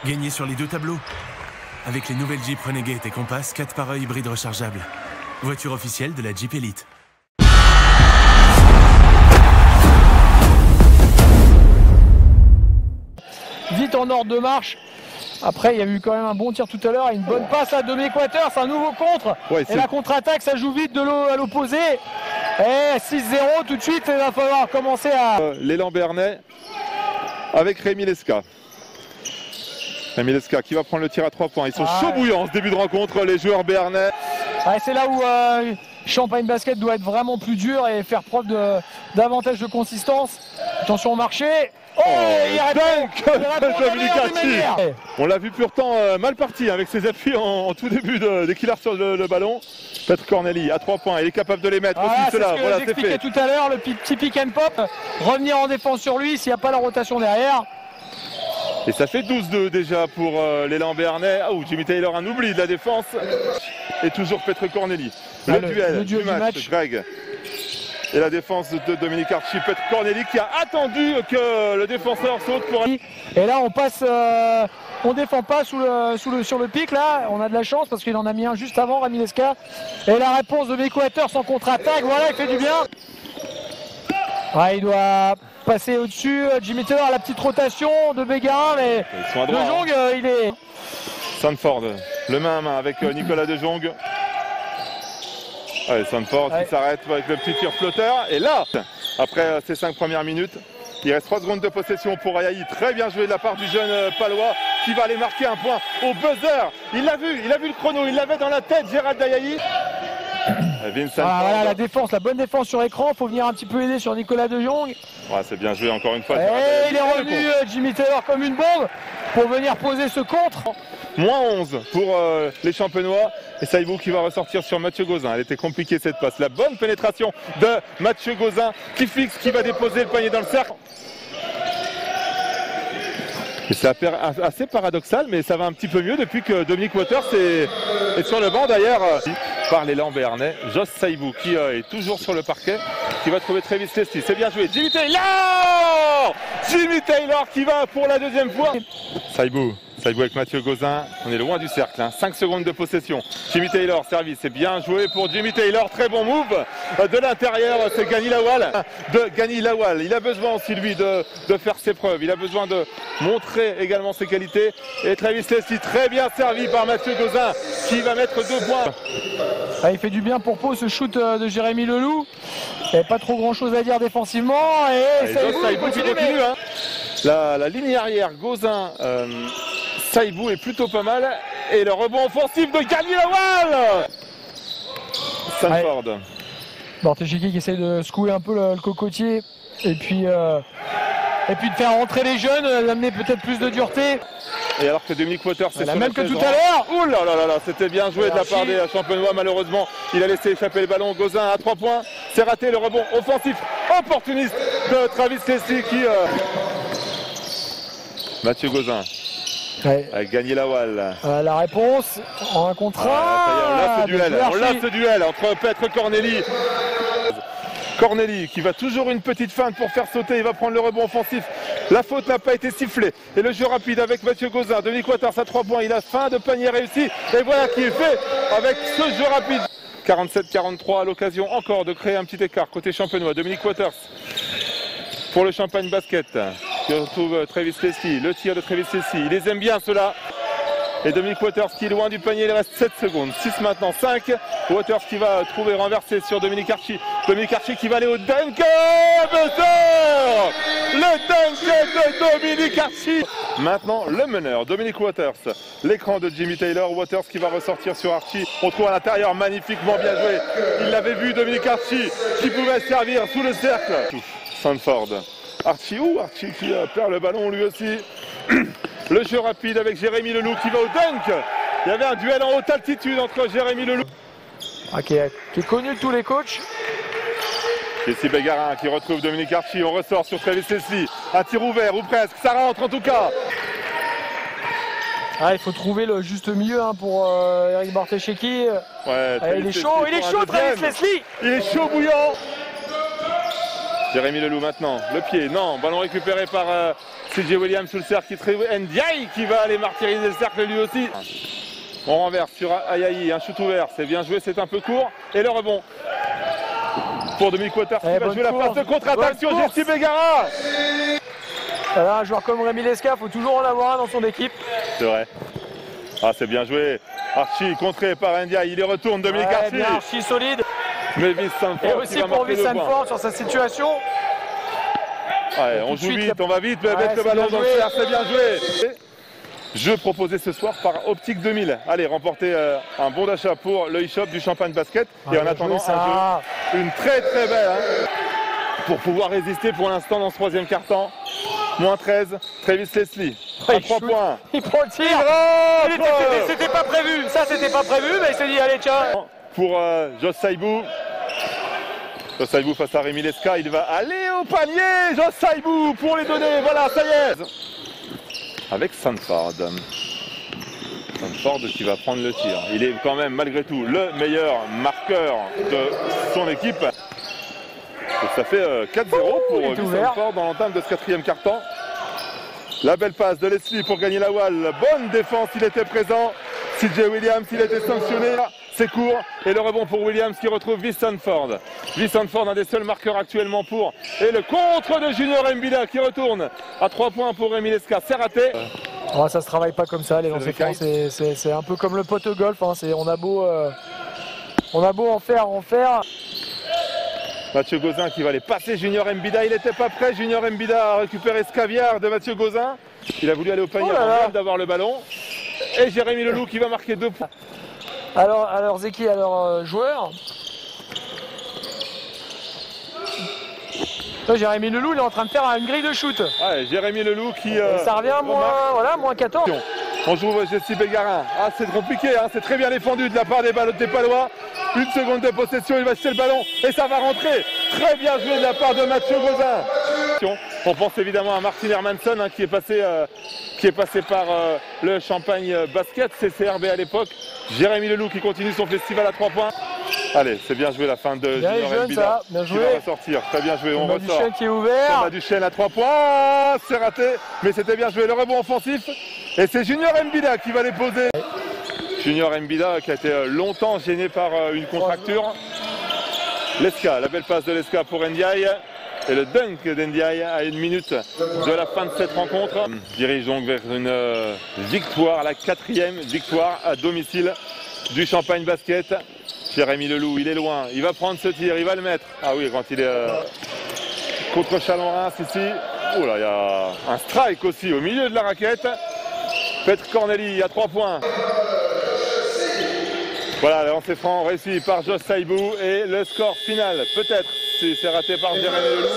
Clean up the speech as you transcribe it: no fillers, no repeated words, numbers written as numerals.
Gagnez sur les deux tableaux. Avec les nouvelles Jeep Renegade et Compass 4x1 hybride rechargeable. Voiture officielle de la Jeep Elite. Vite en ordre de marche. Après, il y a eu quand même un bon tir tout à l'heure et une bonne passe à Dominique Waters, un nouveau contre. Ouais, et la contre-attaque, ça joue vite à l'opposé. Et 6-0 tout de suite, il va falloir commencer à... L'élan Bernay avec Rémi Lesca. Rémi Lesca qui va prendre le tir à 3 points. Ils sont chauds bouillants ce début de rencontre, les joueurs Bernay. C'est là où Champagne Basket doit être vraiment plus dur et faire preuve davantage de consistance. Attention au marché. On l'a vu pourtant mal parti avec ses appuis en tout début dès qu'il a sur le ballon. Petr Corneli à 3 points, il est capable de les mettre aussi cela. Voilà, c'est fait. Tout à l'heure, le petit pick and pop, revenir en défense sur lui s'il n'y a pas la rotation derrière. Et ça fait 12-2 déjà pour l'élan Bernay. Jimmy Taylor, un oubli de la défense. Et toujours Petr Corneli. Le duel du match. Greg. Et la défense de Dominique Archi, Petr Corneli qui a attendu que le défenseur saute pour... Et là on passe, on défend pas sur le pic là, on a de la chance parce qu'il en a mis un juste avant Rémi Lesca. Et la réponse de Dominique Waters en contre-attaque, voilà, il fait du bien. Il doit passer au-dessus, Jimmy Taylor, la petite rotation de Bégarin, mais De Jong, il est... Sandford, le main à main avec Nicolas De Jong. Sandford qui s'arrête avec le petit tir flotteur. Et là, après ces 5 premières minutes, il reste 3 secondes de possession pour Ayayi. Très bien joué de la part du jeune Palois qui va aller marquer un point au buzzer. Il l'a vu le chrono, il l'avait dans la tête, Gérald Ayayi. Voilà la défense, la bonne défense sur écran. Il faut venir un petit peu aider sur Nicolas De Jong. C'est bien joué encore une fois. Et il est revenu Jimmy Taylor comme une bombe pour venir poser ce contre. Moins 11 pour les Champenois. Et Saïbou qui va ressortir sur Mathieu Gauzin. Elle était compliquée cette passe. La bonne pénétration de Mathieu Gauzin qui fixe, qui va déposer le panier dans le cercle. Et c'est assez paradoxal, mais ça va un petit peu mieux depuis que Dominique Waters est sur le banc d'ailleurs. Par l'élan Bernay, Josh Saïbou qui est toujours sur le parquet, qui va trouver Travis Leslie. C'est bien joué. Jimmy Taylor qui va pour la deuxième fois. Saïbou avec Mathieu Gauzin, on est loin du cercle, 5 secondes de possession. Jimmy Taylor, service, c'est bien joué pour Jimmy Taylor, très bon move de l'intérieur, c'est Gani Lawal. Il a besoin aussi lui de faire ses preuves, il a besoin de montrer également ses qualités. Et Travis Leslie, très bien servi par Mathieu Gauzin qui va mettre 2 points. Il fait du bien pour Pau ce shoot de Jérémy Leloup. Il n'y avait pas trop grand chose à dire défensivement. Et Saïbou continue. La ligne arrière, Gauzin, Saïbou est plutôt pas mal. Et le rebond offensif de Gani Lawal. Sandford. Bortechiki qui essaie de secouer un peu le cocotier. Et puis de faire rentrer les jeunes, d'amener peut-être plus de dureté. Et alors que Dominique Waters c'est la même que tout à l'heure. Ouh là là, c'était bien joué de la part des Champenois. Malheureusement, il a laissé échapper le ballon. Gauzin à 3 points. C'est raté le rebond offensif opportuniste de Travis Leslie qui... Mathieu Gauzin. Avec Gani Lawal. La réponse en un contre 1. On l'a ce duel entre Petr Corneli qui va toujours une petite feinte pour faire sauter, il va prendre le rebond offensif. La faute n'a pas été sifflée. Et le jeu rapide avec Mathieu Gauzin. Dominique Waters à 3 points, il a fin de panier réussi. Et voilà qui est fait avec ce jeu rapide. 47-43 à l'occasion encore de créer un petit écart côté champenois. Dominique Waters pour le Champagne Basket qui retrouve Travis Leslie. Le tir de Travis Leslie, il les aime bien ceux-là. Et Dominique Waters qui est loin du panier, il reste 7 secondes. 6 maintenant, 5. Waters qui va trouver renversé sur Dominique Archi. Dominique Archi qui va aller au dunk. Le dunk de Dominique Archi. Maintenant, le meneur, Dominique Waters. L'écran de Jimmy Taylor. Waters qui va ressortir sur Archi. On trouve à l'intérieur, magnifiquement bien joué. Il l'avait vu, Dominique Archi, qui pouvait servir sous le cercle. Sandford. Archi qui perd le ballon lui aussi. Le jeu rapide avec Jérémy Leloup qui va au dunk. Il y avait un duel en haute altitude entre Jérémy Leloup. Qui est connu de tous les coachs. Ici Bégarin qui retrouve Dominique Archi. On ressort sur Travis Leslie. Un tir ouvert ou presque. Ça rentre en tout cas. Il faut trouver le juste milieu pour Eric Bortecheki. Il est chaud, Travis Leslie. Il est chaud bouillant. Jérémy Leloup maintenant. Le pied. Non. Ballon récupéré par CJ Williams sous le cercle qui trouve Ndiaye qui va aller martyriser le cercle lui aussi. On renverse sur Ayayi, un shoot ouvert, c'est bien joué, c'est un peu court. Et le rebond pour Dominique Waters qui va jouer la passe de contre-attaque sur Jesse Begara. Voilà, un joueur comme Rémi Lesca, il faut toujours en avoir un dans son équipe. C'est vrai. Ah, c'est bien joué. Archie contré par Ndiaye, il y retourne Dominique Archie. Bien Archie solide. Mais Vince Sanford. Et aussi pour Vince Sanford sur sa situation. Ouais, on joue vite, on va vite, mettre le ballon dans le cercle, c'est bien joué. Jeu proposé ce soir par Optique 2000. Allez, remporter un bon d'achat pour le e-shop du Champagne Basket. Et en attendant, un jeu, une très très belle, hein, pour pouvoir résister pour l'instant dans ce troisième quart-temps. Moins 13, Travis Leslie, à 3 points. Il prend le tir. C'était pas prévu, ça c'était pas prévu, mais il s'est dit allez tiens. Pour Josh Saibou. Josh Saibou face à Rémi Lesca, il va aller au panier. Josh Saibou pour les donner, voilà, ça y est. Avec Sanford. Sanford qui va prendre le tir. Il est quand même malgré tout le meilleur marqueur de son équipe. Et ça fait 4-0 pour Sanford dans l'entame de ce quatrième quart-temps. La belle passe de Leslie pour gagner la wall. Bonne défense, il était présent. CJ Williams, il était sanctionné. C'est court. Et le rebond pour Williams qui retrouve Vince Sanford. Vince Sanford, un des seuls marqueurs actuellement pour. Et le contre de Junior Mbida qui retourne à 3 points pour Rémi Lesca. C'est raté. Oh, ça se travaille pas comme ça, les lancers francs. C'est un peu comme le pote au golf. Hein. On a beau en faire. Mathieu Gauzin qui va aller passer Junior Mbida. Il n'était pas prêt. Junior Mbida a récupéré ce caviar de Mathieu Gauzin. Il a voulu aller au panier avant d'avoir le ballon. Et Jérémy Leloup qui va marquer 2 points. Alors Zeki, alors joueur. Jérémy Leloup, il est en train de faire une grille de shoot. Ouais, Jérémy Leloup qui. Ça revient à moins 14. On joue Jesse Bégarin. Ah, c'est compliqué, hein, c'est très bien défendu de la part des Palois. Une seconde de possession, il va jeter le ballon et ça va rentrer. Très bien joué de la part de Mathieu Gauzin. On pense évidemment à Martin Hermanson hein, qui est passé par le Champagne Basket, CCRB à l'époque. Jérémy Leloup qui continue son festival à 3 points. Allez, c'est bien joué la fin de Junior Mbida bien qui joué. va ressortir. Très bien joué, on ressort. Duchesne qui est ouvert. Thomas Duchesne à 3 points, c'est raté, mais c'était bien joué. Le rebond offensif et c'est Junior Mbida qui va les poser. Junior Mbida qui a été longtemps gêné par une contracture. Lesca, la belle passe de Lesca pour Ndiaye. Et le dunk d'Ndiaye à 1 minute de la fin de cette rencontre. Dirige donc vers une victoire, la 4e victoire à domicile du Champagne Basket. Jérémy Leloup, il est loin, il va prendre ce tir, il va le mettre. Ah oui, quand il est contre Chalon-Reims ici. Oh là, il y a un strike aussi au milieu de la raquette. Petr Corneli à 3 points. Voilà, le lancer franc réussi par Josh Saibou et le score final, peut-être, c'est raté par Jérémy Leloup.